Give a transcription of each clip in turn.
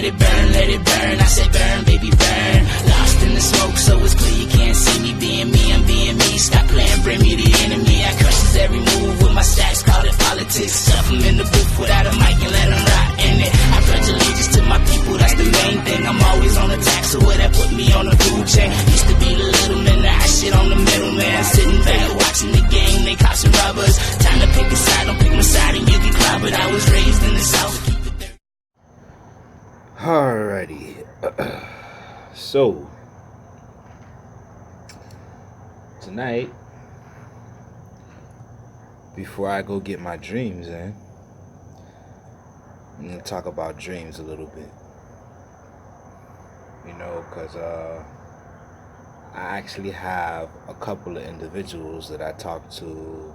let it burn, let it burn. I said burn, baby, burn. Lost in the smoke, so it's clear you can't see me. Being me, I'm being me. Stop playing, bring me the enemy. I crushes every move with my stacks, call it politics. Stuff them in the booth without a mic and let them rock in it. I pledge allegiance to my people, that's the main thing. I'm always on attack, so what that put me on the food chain. Used to be the little man, now I shit on the middleman. Sitting back watching the game, they cops and robbers. Time to pick a side, don't pick my side and you can cry. But I was raised in the South. Alrighty. So tonight, before I go get my dreams in, I'm gonna talk about dreams a little bit. You know, because I actually have a couple of individuals that I talk to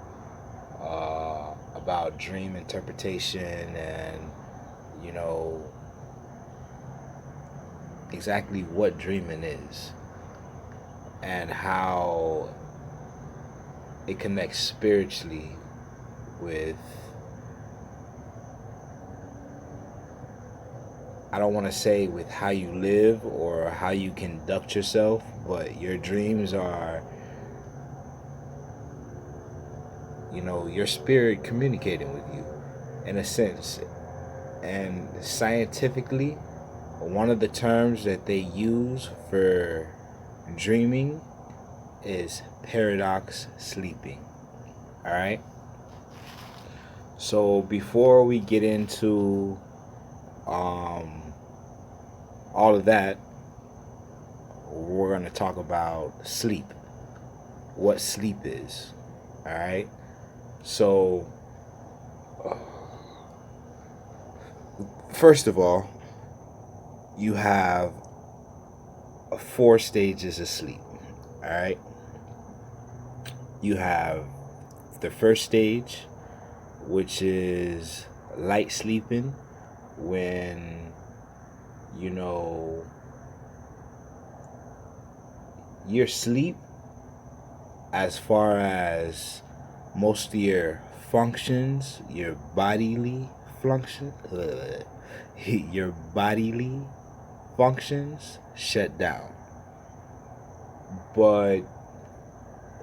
about dream interpretation and, you know, exactly what dreaming is and how it connects spiritually with, I don't want to say with how you live or how you conduct yourself, but your dreams are, you know, your spirit communicating with you in a sense. And scientifically, one of the terms that they use for dreaming is paradox sleeping. All right. So before we get into all of that, we're going to talk about sleep. What sleep is. All right. So first of all, you have 4 stages of sleep. All right. You have the first stage, which is light sleeping, when, you know, your sleep, as far as most of your functions, your bodily functions shut down. But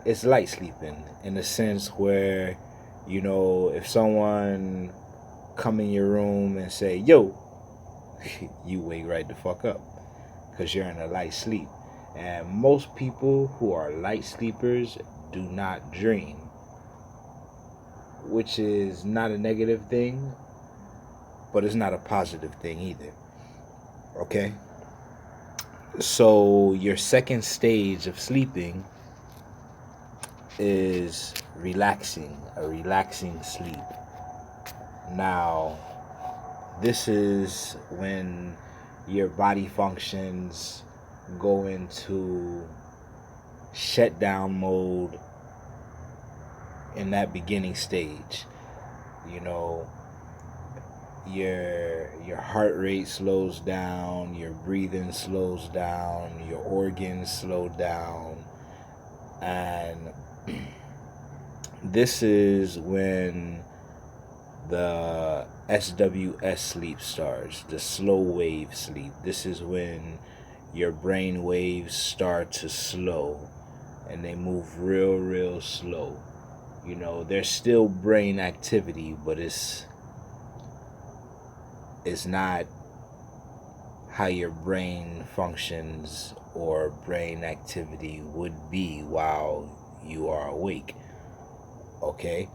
it's light sleeping in the sense where, you know, if someone come in your room and say, yo, you wake right the fuck up because you're in a light sleep. And most people who are light sleepers do not dream, which is not a negative thing, but it's not a positive thing either. Okay? So your second stage of sleeping is relaxing, a relaxing sleep. Now, this is when your body functions go into shutdown mode in that beginning stage. You know, your heart rate slows down, your breathing slows down, your organs slow down, and this is when the SWS sleep starts, the slow wave sleep. This is when your brain waves start to slow and they move real slow. You know, there's still brain activity, but it's not how your brain functions or brain activity would be while you are awake. Okay?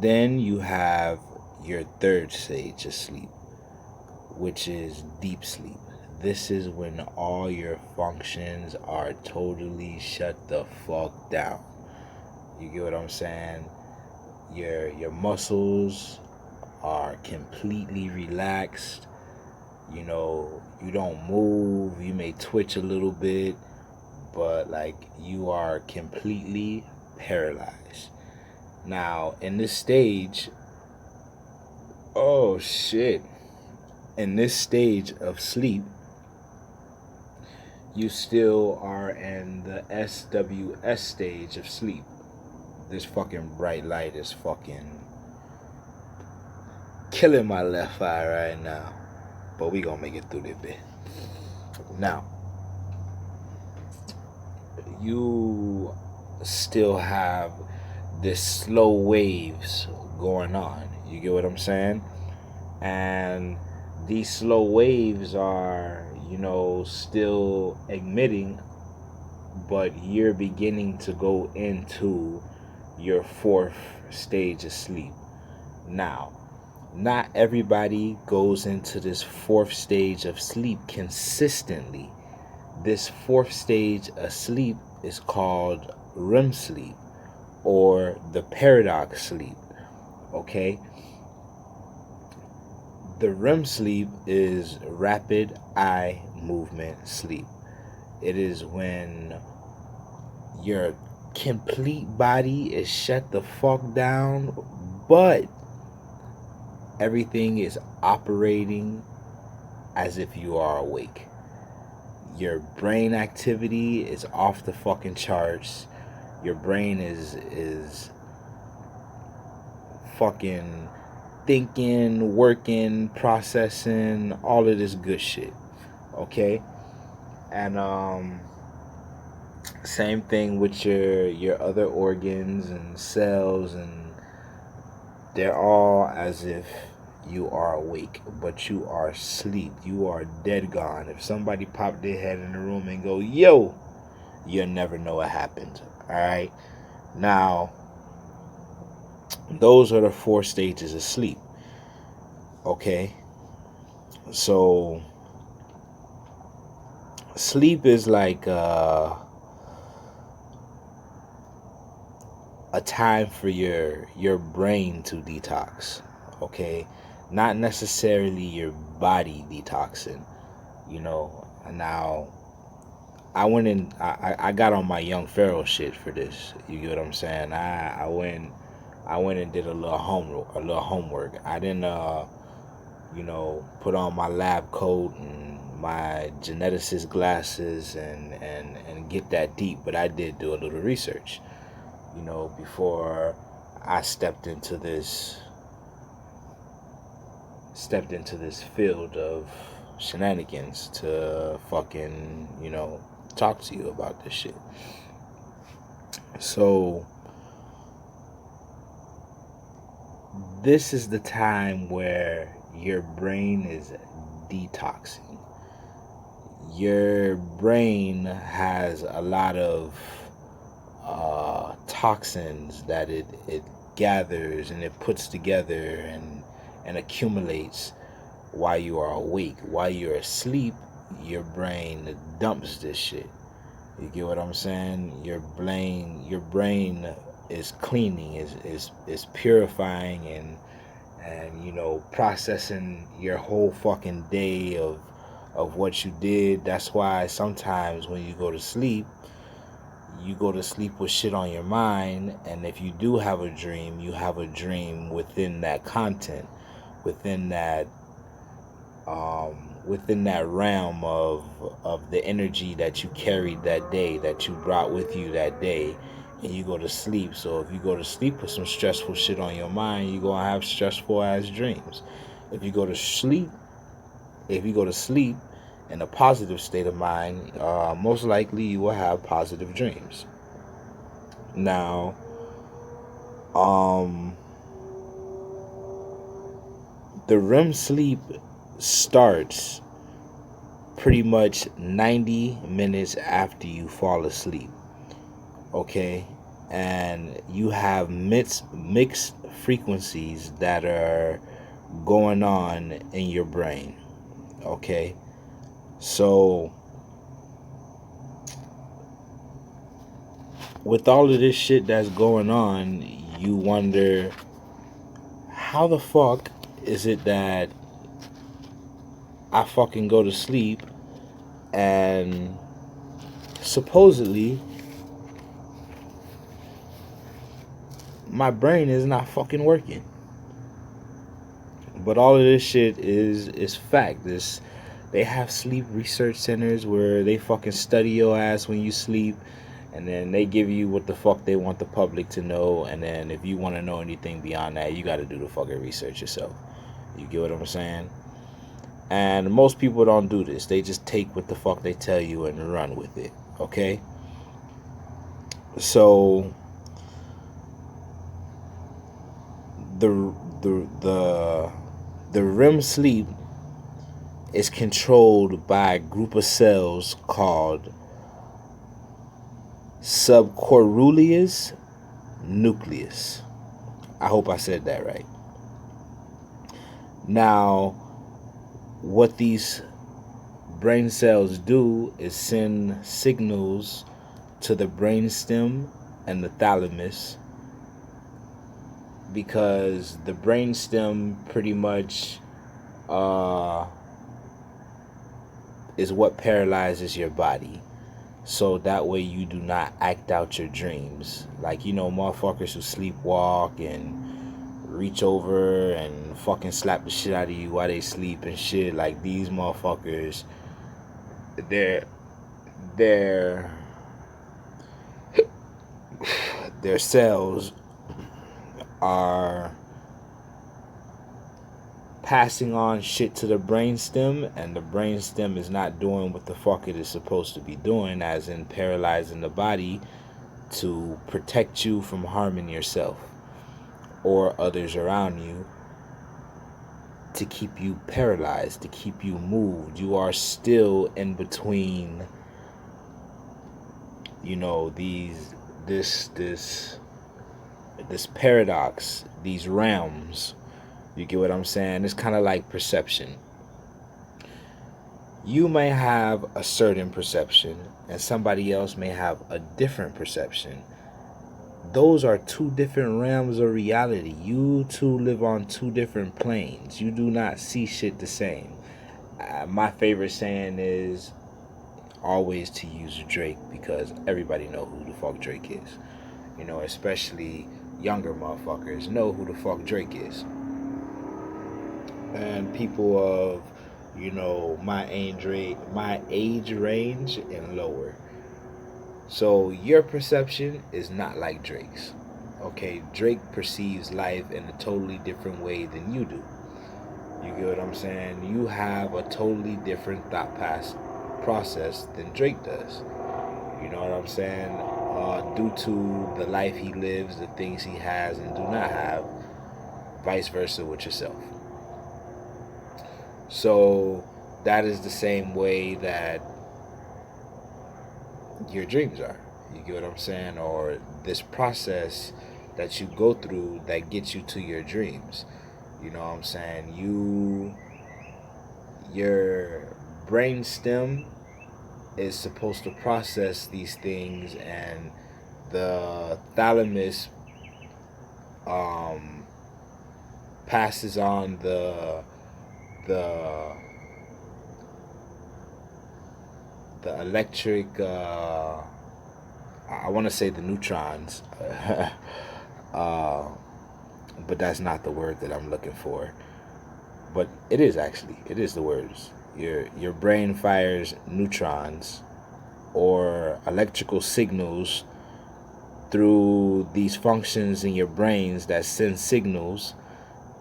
Then you have your third stage of sleep, which is deep sleep. This is when all your functions are totally shut the fuck down. You get what I'm saying? Your muscles are completely relaxed. You know, you don't move. You may twitch a little bit, but like you are completely paralyzed. Now, in this stage, in this stage of sleep, you still are in the SWS stage of sleep. This fucking bright light is fucking killing my left eye right now. but we gonna make it through this bit. Now, you still have this slow waves going on. You get what I'm saying? And these slow waves are, still emitting, but you're beginning to go into your fourth stage of sleep. Now, not everybody goes into this fourth stage of sleep consistently. This fourth stage of sleep is called REM sleep, or the paradox sleep. Okay? The REM sleep is rapid eye movement sleep. It is when your complete body is shut the fuck down, but everything is operating as if you are awake. Your brain activity is off the fucking charts. Your brain is fucking thinking, working, processing, all of this good shit. Okay? And same thing with your other organs and cells, and they're all as if you are awake, but you are asleep. You are dead gone. If somebody popped their head in the room and go, yo, you'll never know what happened. Alright? Now, those are the 4 stages of sleep. Okay? So, sleep is like a time for your brain to detox. Okay? Not necessarily your body detoxing. Now, I got on my Young Pharaoh shit for this. You get what I'm saying? I went and did a little homework. I didn't put on my lab coat and my geneticist glasses and get that deep, but I did do a little research, before I stepped into this field of shenanigans to fucking, talk to you about this shit. So this is the time where your brain is detoxing. Your brain has a lot of toxins that it gathers and it puts together and accumulates while you are awake. While you're asleep, your brain dumps this shit. You get what I'm saying? Your brain is cleaning, is purifying and processing your whole fucking day of what you did. That's why sometimes when you go to sleep with shit on your mind, and if you do have a dream, you have a dream within that content, within that realm of the energy that you carried that day, that you brought with you that day, and you go to sleep. So if you go to sleep with some stressful shit on your mind, you're gonna have stressful ass dreams. If you go to sleep in a positive state of mind, most likely you will have positive dreams. Now, the REM sleep starts pretty much 90 minutes after you fall asleep. Okay? And you have mixed frequencies that are going on in your brain. Okay? So, with all of this shit that's going on, you wonder, how the fuck is it that I fucking go to sleep and supposedly my brain is not fucking working? But all of this shit is fact. They have sleep research centers where they fucking study your ass when you sleep, and then they give you what the fuck they want the public to know, and then if you want to know anything beyond that, you got to do the fucking research yourself. You get what I'm saying? And most people don't do this. They just take what the fuck they tell you and run with it. Okay? So the REM sleep is controlled by a group of cells called subcorruleus nucleus. I hope I said that right. Now, what these brain cells do is send signals to the brainstem and the thalamus, because the brainstem pretty much is what paralyzes your body. So that way you do not act out your dreams. Like, you know, motherfuckers who sleepwalk and reach over and fucking slap the shit out of you while they sleep and shit. Like, these motherfuckers, their cells are passing on shit to the brainstem, and the brainstem is not doing what the fuck it is supposed to be doing, as in paralyzing the body to protect you from harming yourself or others around you, to keep you paralyzed, to keep you moved. You are still in between, you know, this paradox, these realms. You get what I'm saying? It's kind of like perception. You may have a certain perception and somebody else may have a different perception. Those are two different realms of reality. You two live on two different planes. You do not see shit the same. My favorite saying is always to use Drake, because everybody know who the fuck Drake is. You know, especially younger motherfuckers know who the fuck Drake is. And people of, you know, my age range and lower. So your perception is not like Drake's. Okay, Drake perceives life in a totally different way than you do. You get what I'm saying? You have a totally different thought process than Drake does. You know what I'm saying? Due to the life he lives, the things he has and do not have, vice versa with yourself. So that is the same way that your dreams are. You get what I'm saying? Or this process that you go through that gets you to your dreams. You know what I'm saying? Your brain stem is supposed to process these things, and the thalamus passes on the electric, I want to say the neutrons, but that's not the word that I'm looking for. But it is the words. Your brain fires neutrons or electrical signals through these functions in your brains that send signals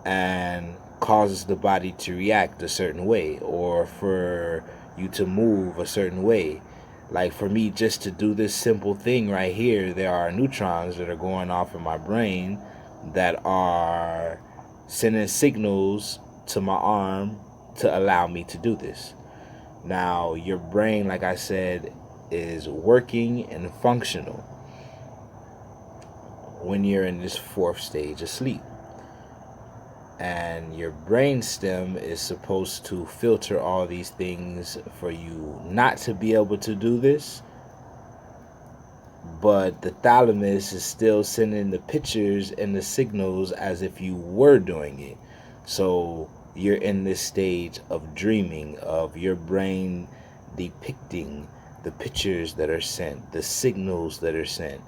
and causes the body to react a certain way, or for you to move a certain way. Like for me, just to do this simple thing right here, there are neutrons that are going off in my brain that are sending signals to my arm to allow me to do this. Now, your brain, like I said, is working and functional when you're in this fourth stage of sleep. And your brain stem is supposed to filter all these things for you not to be able to do this. But the thalamus is still sending the pictures and the signals as if you were doing it. So you're in this stage of dreaming, of your brain depicting the pictures that are sent, the signals that are sent.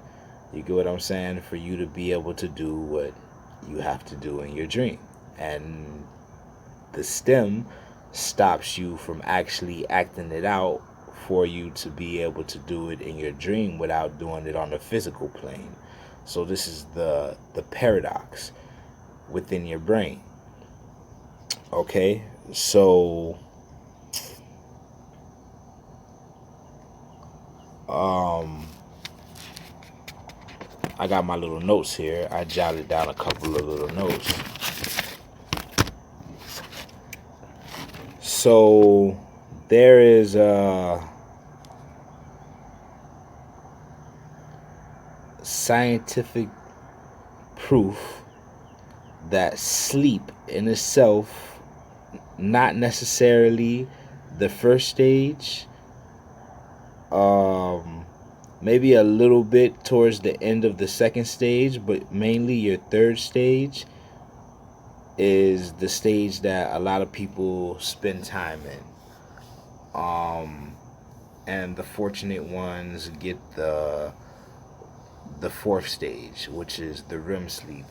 You get what I'm saying? For you to be able to do what you have to do in your dream. And the stem stops you from actually acting it out for you to be able to do it in your dream without doing it on the physical plane. So this is the paradox within your brain. Okay, so I got my little notes here. I jotted down a couple of little notes. So there is scientific proof that sleep in itself, not necessarily the first stage, maybe a little bit towards the end of the second stage, but mainly your third stage is the stage that a lot of people spend time in. And the fortunate ones get the fourth stage, which is the REM sleep.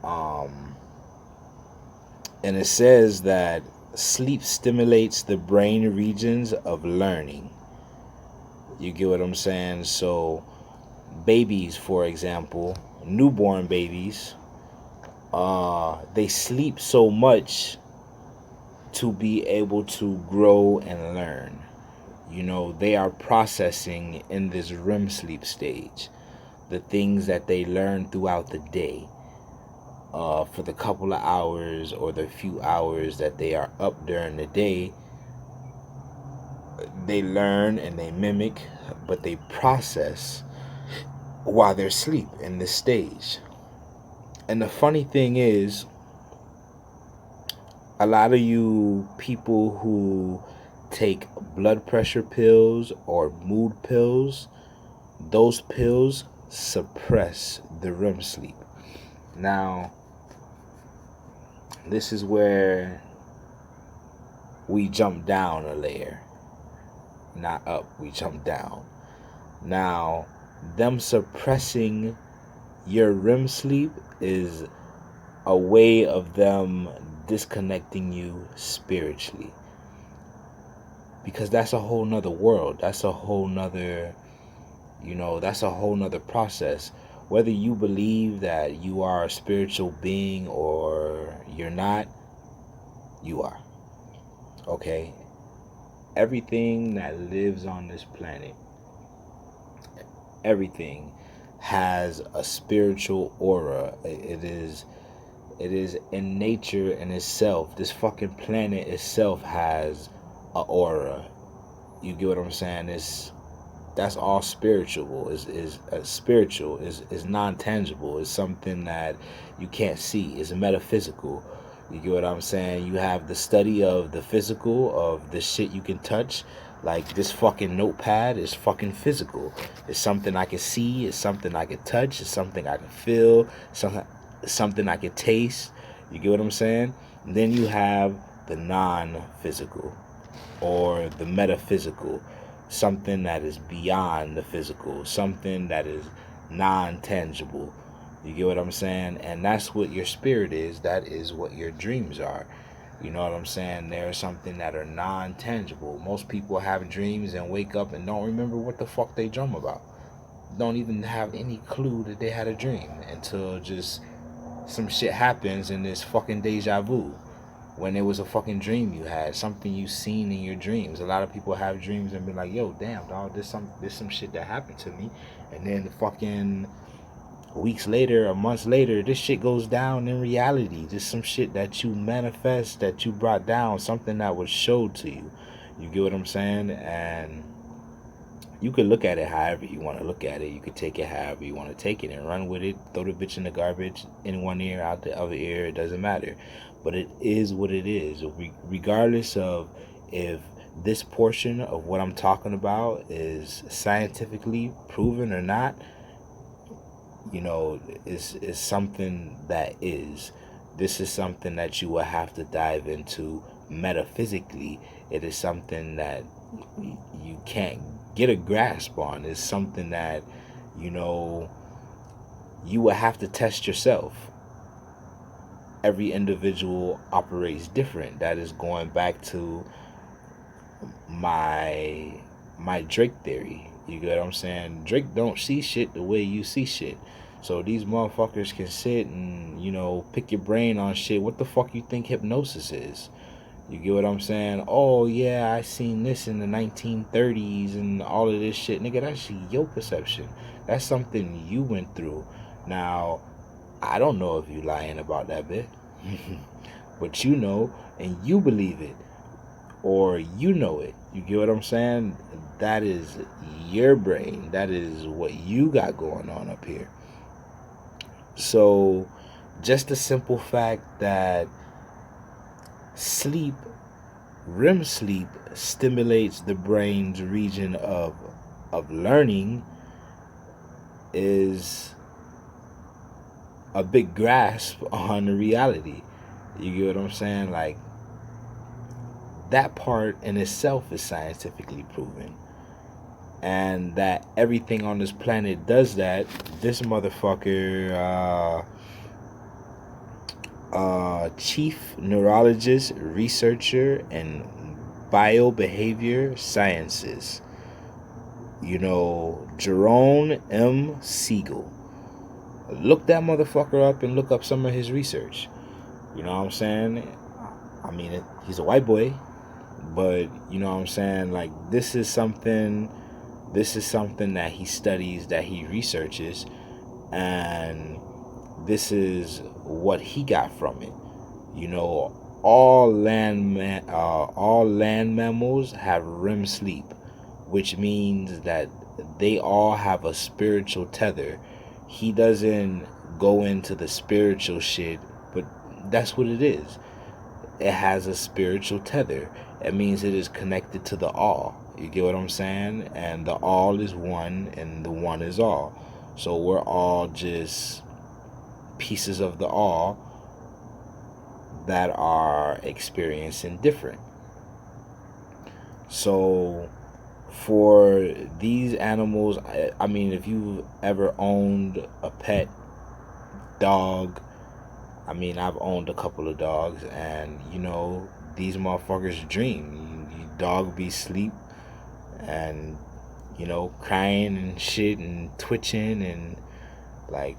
And it says that sleep stimulates the brain regions of learning. You get what I'm saying? So babies, for example, newborn babies, they sleep so much to be able to grow and learn. You know, they are processing in this REM sleep stage the things that they learn throughout the day. For the couple of hours or the few hours that they are up during the day, they learn and they mimic, but they process while they're asleep in this stage. And the funny thing is, a lot of you people who take blood pressure pills or mood pills, those pills suppress the REM sleep. Now, this is where we jump down a layer. Not up, we jump down. Now, them suppressing your REM sleep is a way of them disconnecting you spiritually. Because that's a whole nother world. That's a whole nother, that's a whole nother process. Whether you believe that you are a spiritual being or you're not, you are. Okay? Everything that lives on this planet, everything has a spiritual aura. It is in nature in itself. This fucking planet itself has a aura. You get what I'm saying? That's all spiritual. Is spiritual. Is non-tangible. It's something that you can't see. It's metaphysical. You get what I'm saying? You have the study of the physical, of the shit you can touch. Like this fucking notepad is fucking physical. It's something I can see. It's something I can touch. It's something I can feel. Something I can taste. You get what I'm saying? And then you have the non-physical or the metaphysical. Something that is beyond the physical. Something that is non-tangible. You get what I'm saying? And that's what your spirit is. That is what your dreams are. You know what I'm saying? There's something that are non-tangible. Most people have dreams and wake up and don't remember what the fuck they dream about. Don't even have any clue that they had a dream until just some shit happens and it's fucking deja vu. When it was a fucking dream you had, something you seen in your dreams. A lot of people have dreams and be like, yo, damn, dog, there's some shit that happened to me. And then fucking weeks later or months later, this shit goes down in reality. Just some shit that you manifest, that you brought down, something that was showed to you. You get what I'm saying? And you could look at it however you want to look at it. You could take it however you want to take it and run with it. Throw the bitch in the garbage in one ear, out the other ear. It doesn't matter. But it is what it is. Regardless of if this portion of what I'm talking about is scientifically proven or not, is something that is. This is something that you will have to dive into metaphysically. It is something that you can't get a grasp on. It's something that, you will have to test yourself. Every individual operates different. That is going back to my Drake theory. You get what I'm saying? Drake don't see shit the way you see shit. So these motherfuckers can sit and, pick your brain on shit. What the fuck you think hypnosis is? You get what I'm saying? Oh, yeah, I seen this in the 1930s and all of this shit. Nigga, that's your perception. That's something you went through. Now, I don't know if you lying about that bit. But you know, and you believe it. Or you know it. You get what I'm saying? That is your brain. That is what you got going on up here. So, just the simple fact that sleep, REM sleep, stimulates the brain's region of learning is a big grasp on the reality. You get what I'm saying? Like, that part in itself is scientifically proven. And that everything on this planet does that. This motherfucker, chief neurologist, researcher, and biobehavior sciences, Jerome M. Siegel. Look that motherfucker up and look up some of his research. You know what I'm saying? I mean, he's a white boy, but you know what I'm saying? Like, this is something that he studies, that he researches, and this is what he got from it. All land mammals have REM sleep, which means that they all have a spiritual tether. He doesn't go into the spiritual shit, but that's what it is. It has a spiritual tether. It means it is connected to the all. You get what I'm saying? And the all is one, and the one is all. So we're all just pieces of the all that are experiencing different. So for these animals, I mean, if you've ever owned a pet dog, I mean, I've owned a couple of dogs, and these motherfuckers dream. Your dog be asleep and crying and shit and twitching and like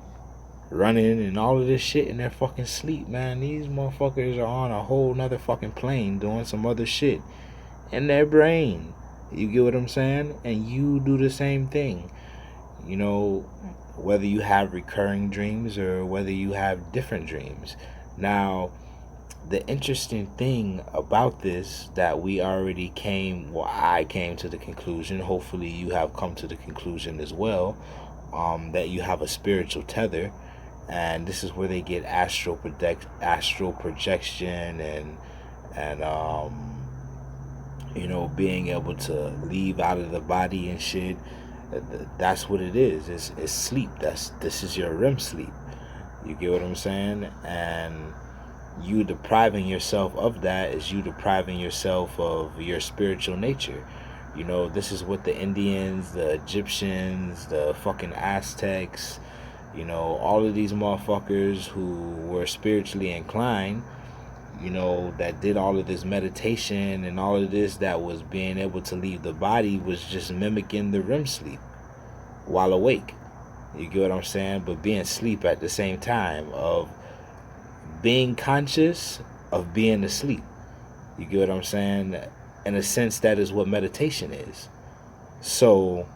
running and all of this shit in their fucking sleep, man. These motherfuckers are on a whole nother fucking plane doing some other shit in their brain. You get what I'm saying? And you do the same thing. Whether you have recurring dreams or whether you have different dreams. Now, the interesting thing about this that I came to the conclusion, hopefully you have come to the conclusion as well, that you have a spiritual tether, and this is where they get astral projection and being able to leave out of the body and shit. That's what it is. It's sleep. This is your REM sleep. You get what I'm saying? And you depriving yourself of that is you depriving yourself of your spiritual nature. This is what the Indians, the Egyptians, the fucking Aztecs, all of these motherfuckers who were spiritually inclined, that did all of this meditation and all of this, that was being able to leave the body, was just mimicking the REM sleep while awake. You get what I'm saying? But being asleep at the same time, of being conscious of being asleep. You get what I'm saying? In a sense, that is what meditation is. So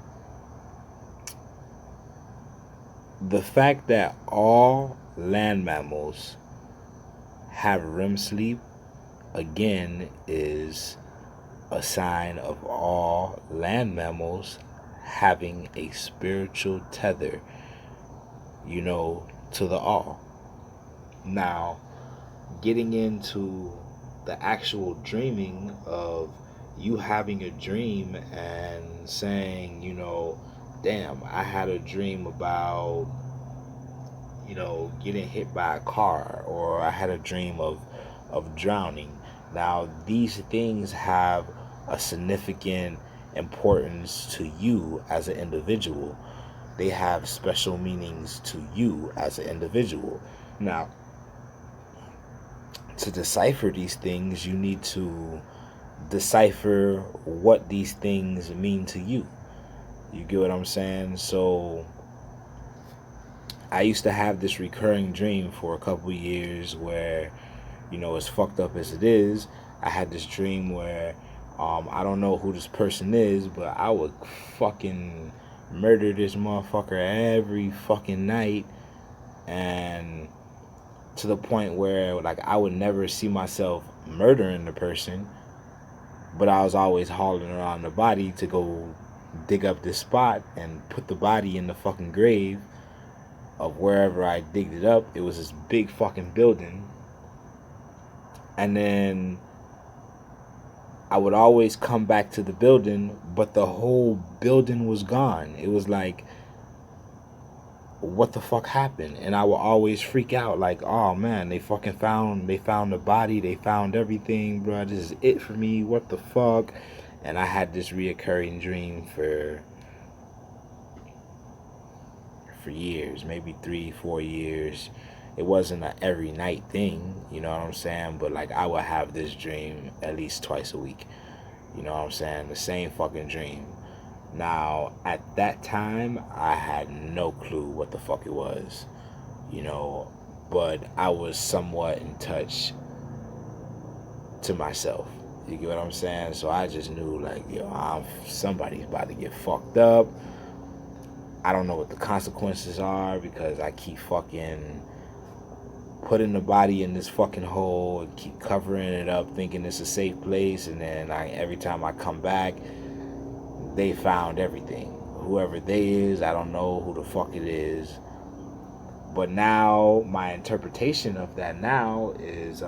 the fact that all land mammals have REM sleep, again, is a sign of all land mammals having a spiritual tether, to the all. Now, getting into the actual dreaming of you having a dream and saying, damn, I had a dream about, getting hit by a car, or I had a dream of drowning. Now, these things have a significant importance to you as an individual. They have special meanings to you as an individual. Now, to decipher these things, you need to decipher what these things mean to you. You get what I'm saying? So I used to have this recurring dream for a couple years where, as fucked up as it is, I had this dream where I don't know who this person is, but I would fucking murder this motherfucker every fucking night, and to the point where like I would never see myself murdering the person, but I was always hauling around the body to go dig up this spot and put the body in the fucking grave of wherever I digged it up. It was this big fucking building. And then I would always come back to the building, but the whole building was gone. It was like, what the fuck happened? And I would always freak out like, oh man, they found the body, they found everything, bro. This is it for me. What the fuck? And I had this reoccurring dream for years, maybe 3-4 years. It wasn't an every night thing, you know what I'm saying? But like I would have this dream at least twice a week. You know what I'm saying? The same fucking dream. Now, at that time, I had no clue what the fuck it was, you know, but I was somewhat in touch to myself. You get what I'm saying? So I just knew, like, yo, somebody's about to get fucked up. I don't know what the consequences are because I keep fucking putting the body in this fucking hole and keep covering it up thinking it's a safe place, and then every time I come back, they found everything. Whoever they is, I don't know who the fuck it is. But now, my interpretation of that now is,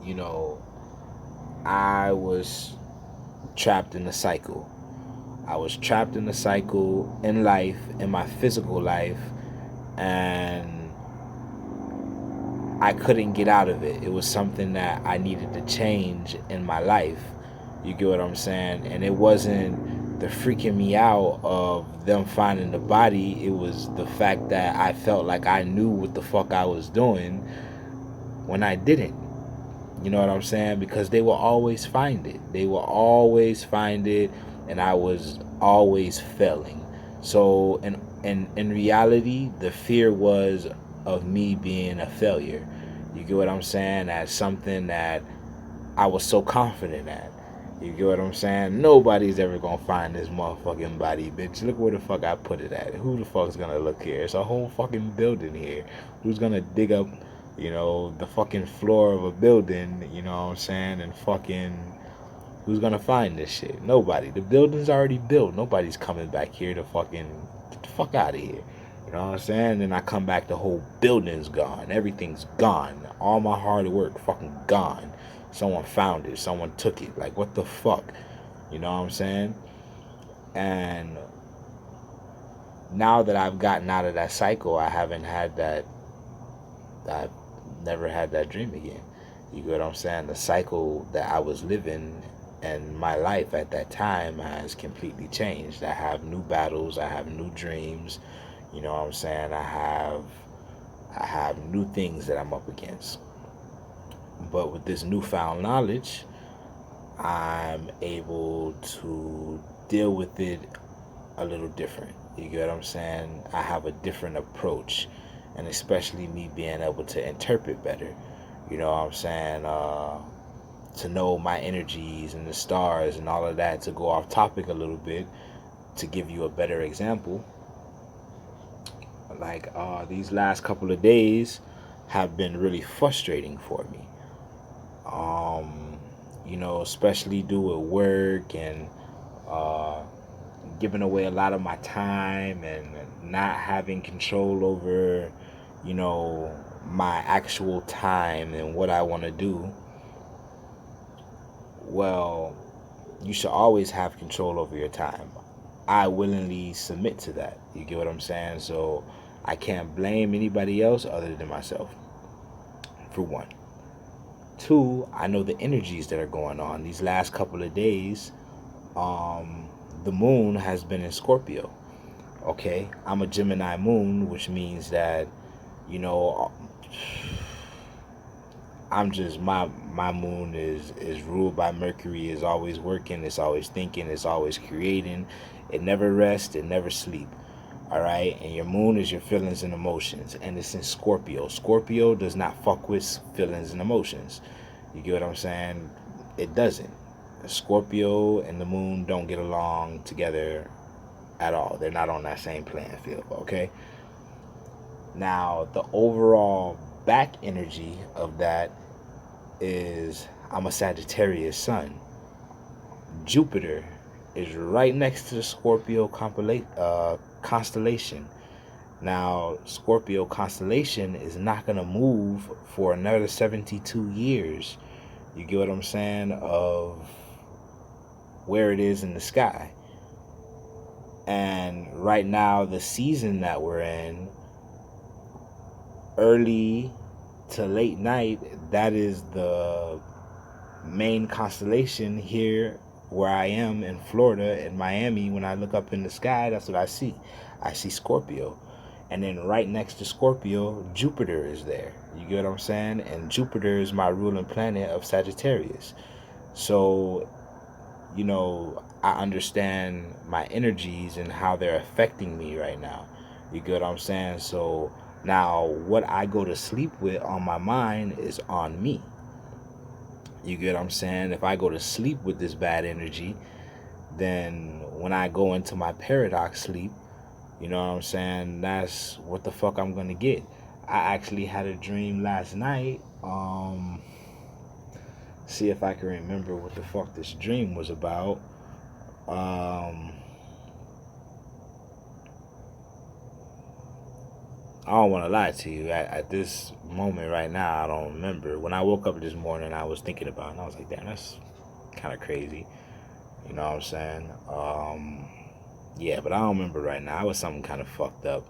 you know, I was trapped in a cycle. I was trapped in a cycle in life, in my physical life, and I couldn't get out of it. It was something that I needed to change in my life. You get what I'm saying? And it wasn't the freaking me out of them finding the body. It was the fact that I felt like I knew what the fuck I was doing when I didn't. You know what I'm saying? Because they will always find it. They will always find it, and I was always failing. So in reality, the fear was of me being a failure. You get what I'm saying? As something that I was so confident at. You get what I'm saying? Nobody's ever gonna find this motherfucking body, bitch. Look where the fuck I put it at. Who the fuck's gonna look here? It's a whole fucking building here. Who's gonna dig up, you know, the fucking floor of a building, you know what I'm saying? And fucking, who's gonna find this shit? Nobody. The building's already built. Nobody's coming back here to fucking, get the fuck out of here. You know what I'm saying? Then I come back, the whole building's gone. Everything's gone. All my hard work fucking gone. Someone found it. Someone took it. Like, what the fuck? You know what I'm saying? And now that I've gotten out of that cycle, I haven't had that. I've never had that dream again. You get what I'm saying? The cycle that I was living and my life at that time has completely changed. I have new battles. I have new dreams. You know what I'm saying? I have new things that I'm up against. But with this newfound knowledge, I'm able to deal with it a little different. You get what I'm saying? I have a different approach, and especially me being able to interpret better. You know what I'm saying? To know my energies and the stars and all of that. To go off topic a little bit, to give you a better example. Like these last couple of days have been really frustrating for me. You know, especially due with work and giving away a lot of my time and not having control over, you know, my actual time and what I want to do. Well, you should always have control over your time. I willingly submit to that. You get what I'm saying? So I can't blame anybody else other than myself, for one. Two, I know the energies that are going on. These last couple of days, the moon has been in Scorpio. Okay? I'm a Gemini moon, which means that, you know, I'm just, my moon is ruled by Mercury, is always working, it's always thinking, it's always creating. It never rests, it never sleeps. All right, and your moon is your feelings and emotions, and it's in Scorpio. Scorpio does not fuck with feelings and emotions. You get what I'm saying? It doesn't. Scorpio and the moon don't get along together at all. They're not on that same playing field, okay? Now, the overall back energy of that is I'm a Sagittarius sun. Jupiter is right next to the Scorpio constellation. Now, Scorpio constellation is not going to move for another 72 years. You get what I'm saying? Of where it is in the sky. And right now, the season that we're in, early to late night, that is the main constellation here where I am in Florida, in Miami. When I look up in the sky, that's what I see. I see Scorpio. And then right next to Scorpio, Jupiter is there. You get what I'm saying? And Jupiter is my ruling planet of Sagittarius. So, you know, I understand my energies and how they're affecting me right now. You get what I'm saying? So now what I go to sleep with on my mind is on me. You get what I'm saying? If I go to sleep with this bad energy, then when I go into my paradox sleep, you know what I'm saying, that's what the fuck I'm gonna get. I actually had a dream last night. See if I can remember what the fuck this dream was about. I don't want to lie to you. At this moment right now, I don't remember. When I woke up this morning, I was thinking about it, and I was like, damn, that's kind of crazy. You know what I'm saying? Yeah, but I don't remember right now. I was something kind of fucked up.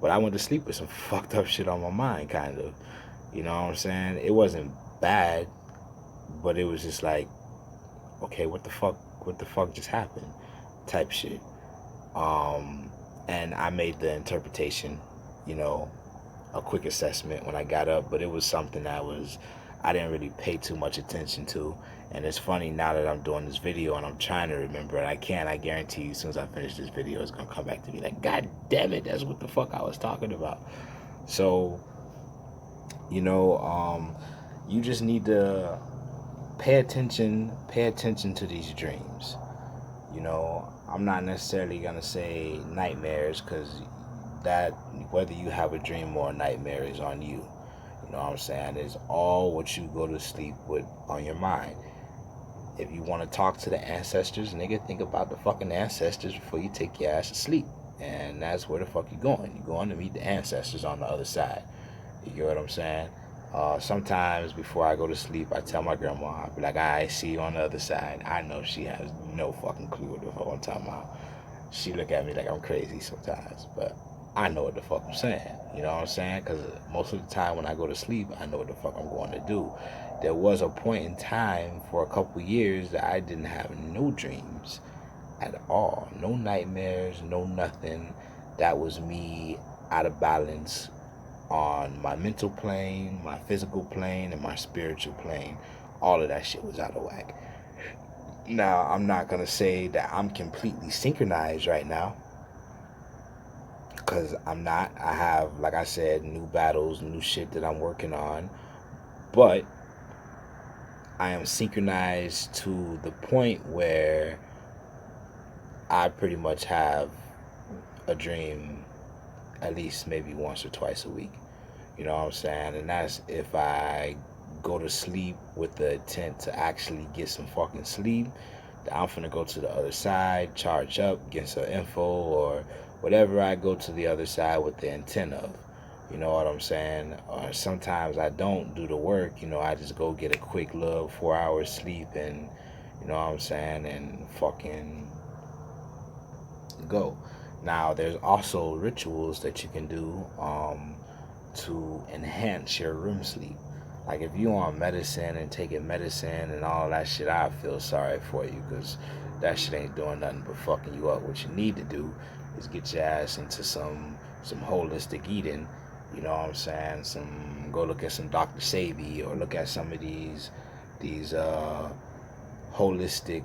But I went to sleep with some fucked up shit on my mind, kind of. You know what I'm saying? It wasn't bad, but it was just like, okay, what the fuck just happened? Type shit. And I made the interpretation, you know, a quick assessment when I got up, but it was something I didn't really pay too much attention to. And it's funny now that I'm doing this video and I'm trying to remember it. I guarantee you, as soon as I finish this video, it's gonna come back to me like, God damn it, that's what the fuck I was talking about. So, you know, you just need to pay attention to these dreams. You know, I'm not necessarily gonna say nightmares, because that, whether you have a dream or a nightmare, is on you. You know what I'm saying? It's all what you go to sleep with on your mind. If you want to talk to the ancestors, nigga, think about the fucking ancestors before you take your ass to sleep. And that's where the fuck you're going. You're going to meet the ancestors on the other side. You get what I'm saying? Sometimes before I go to sleep, I tell my grandma, I'll be like, I see you on the other side. I know she has no fucking clue what the fuck I'm talking about. She look at me like I'm crazy sometimes, but I know what the fuck I'm saying. You know what I'm saying? Because most of the time when I go to sleep, I know what the fuck I'm going to do. There was a point in time for a couple years that I didn't have no dreams at all. No nightmares, no nothing. That was me out of balance on my mental plane, my physical plane, and my spiritual plane. All of that shit was out of whack. Now, I'm not going to say that I'm completely synchronized right now, because I'm not. I have, like I said, new battles, new shit that I'm working on. But I am synchronized to the point where I pretty much have a dream at least maybe once or twice a week. You know what I'm saying? And that's if I go to sleep with the intent to actually get some fucking sleep. I'm finna go to the other side, charge up, get some info, or whatever I go to the other side with the intent of. You know what I'm saying? Or sometimes I don't do the work. You know, I just go get a quick little 4 hours sleep and, you know what I'm saying, and fucking go. Now, there's also rituals that you can do to enhance your REM sleep. Like if you on medicine and taking medicine and all that shit, I feel sorry for you, because that shit ain't doing nothing but fucking you up. What you need to do is get your ass into some holistic eating. You know what I'm saying? Go look at some Dr. Sebi, or look at some of these holistic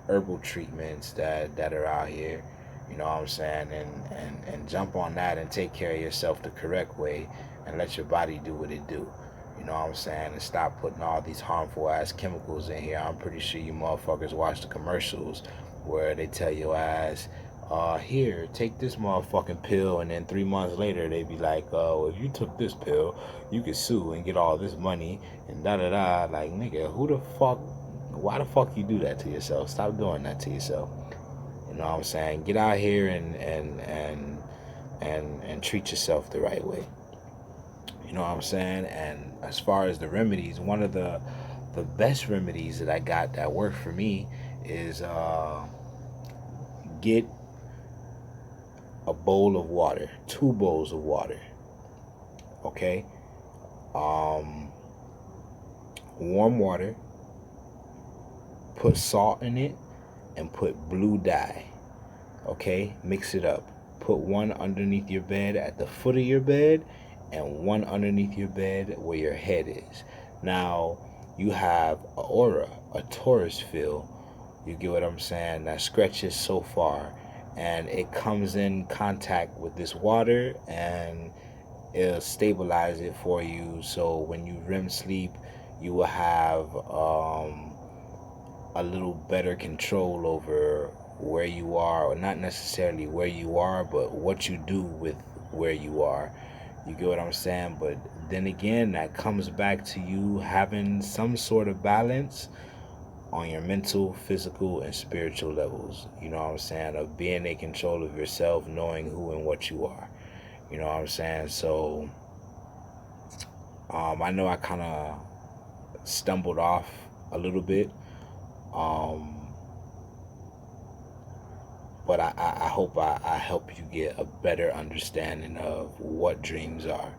herbal treatments that are out here. You know what I'm saying? And jump on that and take care of yourself the correct way and let your body do what it do. You know what I'm saying? And stop putting all these harmful ass chemicals in here. I'm pretty sure you motherfuckers watch the commercials where they tell your ass, here, take this motherfucking pill, and then 3 months later they be like, oh, if you took this pill, you could sue and get all this money and da da da. Like, nigga, who the fuck, why the fuck you do that to yourself? Stop doing that to yourself. You know what I'm saying? Get out here and treat yourself the right way. You know what I'm saying? And as far as the remedies, one of the best remedies that I got that worked for me is get a bowl of water, 2 bowls of water. Okay? Warm water, put salt in it, and put blue dye. Okay? Mix it up. Put one underneath your bed at the foot of your bed and one underneath your bed where your head is. Now, you have an aura, a Taurus field. You get what I'm saying? That stretches so far, and it comes in contact with this water, and it'll stabilize it for you. So when you REM sleep, you will have a little better control over where you are, or not necessarily where you are, but what you do with where you are. You get what I'm saying? But then again, that comes back to you having some sort of balance on your mental, physical, and spiritual levels. You know what I'm saying? Of being in control of yourself, knowing who and what you are. You know what I'm saying? So, I know I kind of stumbled off a little bit. But I hope I help you get a better understanding of what dreams are,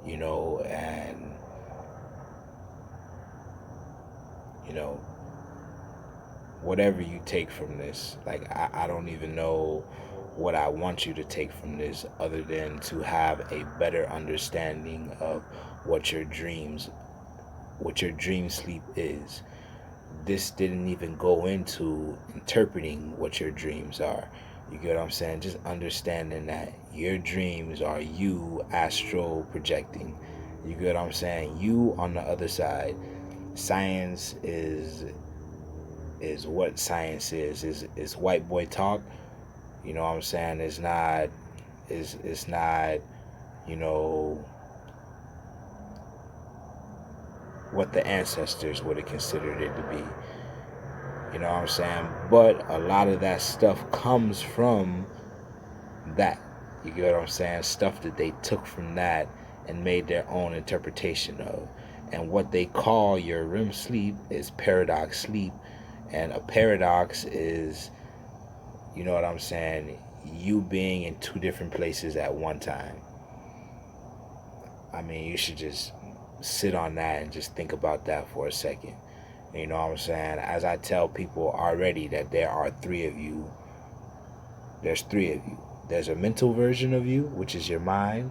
you know, and, you know, whatever you take from this. Like, I don't even know what I want you to take from this other than to have a better understanding of what your dream sleep is. This didn't even go into interpreting what your dreams are. You get what I'm saying? Just understanding that your dreams are you astral projecting. You get what I'm saying? You on the other side. Science is what science is white boy talk. You know what I'm saying? It's not, you know, what the ancestors would have considered it to be. You know what I'm saying? But a lot of that stuff comes from that. You get what I'm saying? Stuff that they took from that and made their own interpretation of. And what they call your REM sleep is paradox sleep. And a paradox is, you know what I'm saying, you being in 2 different places at one time. I mean, you should just sit on that and just think about that for a second. You know what I'm saying? As I tell people already that there are 3 of you. There's 3 of you. There's a mental version of you, which is your mind.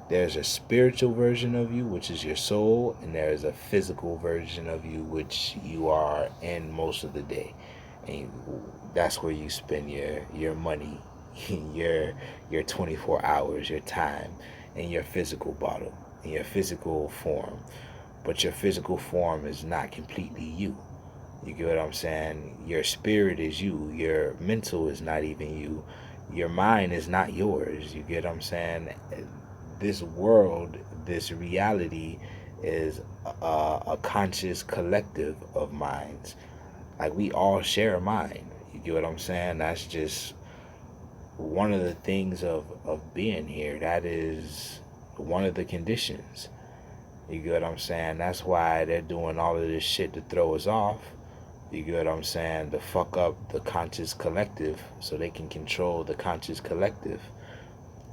There's a spiritual version of you, which is your soul. And there's a physical version of you, which you are in most of the day. And that's where you spend your money, your 24 hours, your time, in your physical bottle, in your physical form. But your physical form is not completely you. You get what I'm saying? Your spirit is you. Your mental is not even you. Your mind is not yours. You get what I'm saying? This world, this reality is a conscious collective of minds. Like, we all share a mind. You get what I'm saying? That's just one of the things of being here. That is one of the conditions. You get what I'm saying? That's why they're doing all of this shit to throw us off. You get what I'm saying? To fuck up the conscious collective so they can control the conscious collective.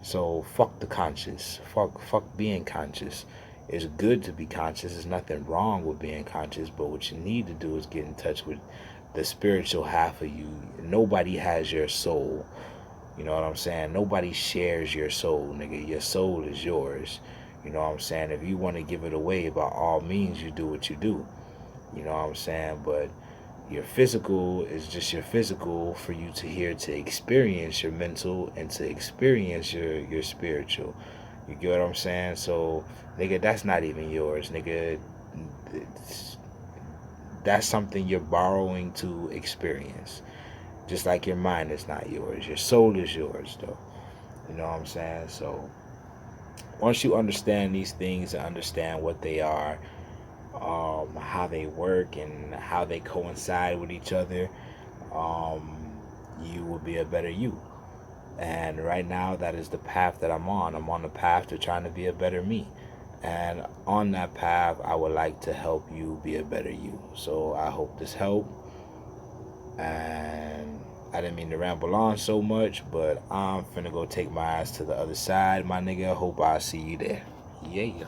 So fuck the conscious. Fuck being conscious. It's good to be conscious. There's nothing wrong with being conscious. But what you need to do is get in touch with the spiritual half of you. Nobody has your soul. You know what I'm saying? Nobody shares your soul, nigga. Your soul is yours. You know what I'm saying? If you want to give it away, by all means, you do what you do. You know what I'm saying? But, Your physical is just your physical for you to here to experience your mental and to experience your spiritual. You get what I'm saying? So, nigga, that's not even yours, nigga. That's something you're borrowing to experience. Just like your mind is not yours. Your soul is yours, though. You know what I'm saying? So, once you understand these things and understand what they are, how they work and how they coincide with each other, you will be a better you. And right now, that is the path that I'm on. I'm on the path to trying to be a better me. And on that path, I would like to help you be a better you. So I hope this helped. And I didn't mean to ramble on so much, but I'm finna go take my ass to the other side, my nigga. Hope I see you there. Yeah.